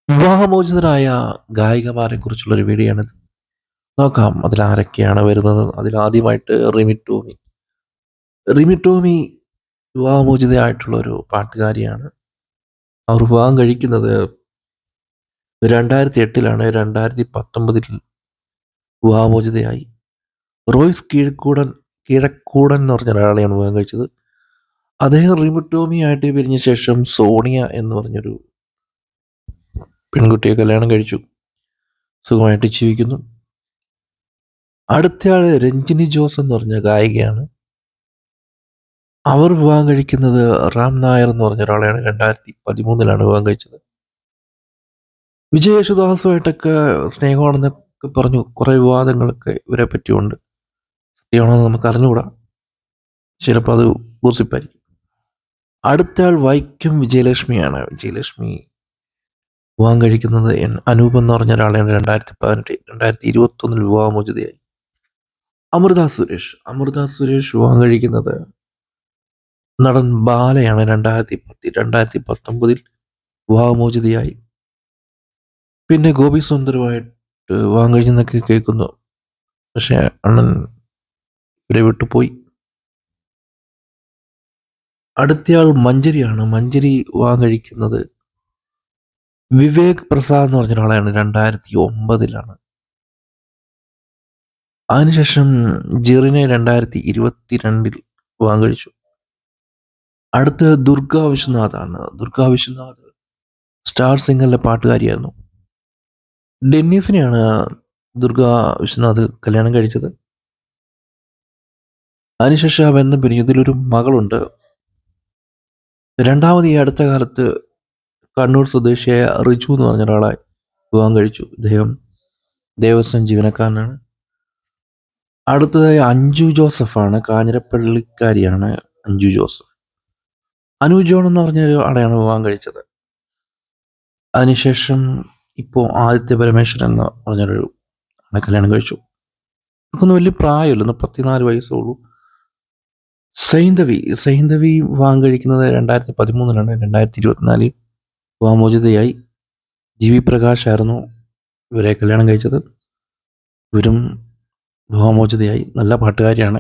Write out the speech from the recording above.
വിവാഹമോചിതരായ ഗായികമാരെ കുറിച്ചുള്ളൊരു വീഡിയോയാണിത്. നോക്കാം അതിലാരൊക്കെയാണ് വരുന്നത്. അതിലാദ്യമായിട്ട് റിമി ടോമി. റിമി ടോമി വിവാഹമോചിതയായിട്ടുള്ള ഒരു പാട്ടുകാരിയാണ്. അവർ വിവാഹം കഴിക്കുന്നത് 2008-ലാണ്. 2019 വിവാഹമോചിതയായി. റോയ്സ് കിഴക്കൂടൻ എന്ന് പറഞ്ഞ ഒരാളെയാണ് വിവാഹം കഴിച്ചത്. അദ്ദേഹം റിമി ടോമിയായിട്ട് പിരിഞ്ഞ ശേഷം സോണിയ എന്ന് പറഞ്ഞൊരു പെൺകുട്ടിയെ കല്യാണം കഴിച്ചു. സുഖമായിട്ട് ജീവിക്കുന്നു. അടുത്തയാൾ രഞ്ജിനി ജോസ് എന്ന് പറഞ്ഞ ഗായികയാണ്. അവർ വിവാഹം കഴിക്കുന്നത് റാം നായർ എന്ന് പറഞ്ഞ ഒരാളെയാണ്. 2013-ലാണ് വിവാഹം കഴിച്ചത്. വിജയ് യേശുദാസുമായിട്ടൊക്കെ സ്നേഹമാണെന്നൊക്കെ പറഞ്ഞു കുറേ വിവാദങ്ങളൊക്കെ ഇവരെ പറ്റിയുണ്ട്. സത്യമാണോ എന്ന് നമുക്ക് അറിഞ്ഞുകൂടാ. ചിലപ്പോൾ അത് ഗോസിപ്പായിരിക്കും. അടുത്തയാൾ വൈക്കം വിജയലക്ഷ്മിയാണ്. വിജയലക്ഷ്മി വിവാഹം കഴിക്കുന്നത് അനൂപ് എന്ന് പറഞ്ഞ ഒരാളെയാണ്. 2021 വിവാഹമോചിതയായി. അമൃത സുരേഷ് വിവാഹം കഴിക്കുന്നത് നടൻ ബാലയാണ്. 2019 വിവാഹമോചിതയായി. പിന്നെ ഗോപി സുന്ദറുമായിട്ട് വിവാഹം കഴിഞ്ഞെന്നൊക്കെ കേൾക്കുന്നു. പക്ഷെ അണ്ണൻ ഇവരെ വിട്ടുപോയി. അടുത്തയാൾ മഞ്ജരിയാണ്. മഞ്ജരി വിവാഹം കഴിക്കുന്നത് വിവേക് പ്രസാദ് എന്ന് പറഞ്ഞ ഒരാളെയാണ്. 2009-ലാണ്. അതിനുശേഷം ജിറിനെ 2022 വിവാഹം കഴിച്ചു. അടുത്ത ദുർഗ വിശ്വനാഥാണ്. ദുർഗ വിശ്വനാഥ് സ്റ്റാർ സിംഗറിലെ പാട്ടുകാരിയായിരുന്നു. ഡെന്നീസിനെയാണ് ദുർഗ വിശ്വനാഥ് കല്യാണം കഴിച്ചത്. അതിനുശേഷം ആ ബന്ധം പിരിഞ്ഞു. ഇതിലൊരു മകളുണ്ട്. രണ്ടാമത് ഈ അടുത്ത കാലത്ത് കണ്ണൂർ സ്വദേശിയായ റിജു എന്ന് പറഞ്ഞ ഒരാളെ വിവാഹം കഴിച്ചു. ഇദ്ദേഹം ദേവസ്വം ജീവനക്കാരനാണ്. അടുത്തതായി അഞ്ജു ജോസഫാണ്. കാഞ്ഞിരപ്പള്ളിക്കാരിയാണ് അഞ്ജു ജോസഫ്. അനു ജോൺ എന്ന് പറഞ്ഞ ഒരാളെയാണ് വിവാഹം കഴിച്ചത്. അതിനുശേഷം ഇപ്പോൾ ആദിത്യ പരമേശ്വരൻ എന്ന് പറഞ്ഞൊരു ആളെ കല്യാണം കഴിച്ചു. അവർക്കൊന്നും വലിയ പ്രായമില്ല, 34 വയസ്സുള്ളൂ. സൈന്ധവി വിവാഹം കഴിക്കുന്നത് 2013-ലാണ്. 2024 വിവാഹമോചിതയായി. ജി വി പ്രകാശ് ആയിരുന്നു ഇവരെ കല്യാണം കഴിച്ചത്. ഇവരും വിവാഹമോചിതയായി. നല്ല പാട്ടുകാരിയാണ്.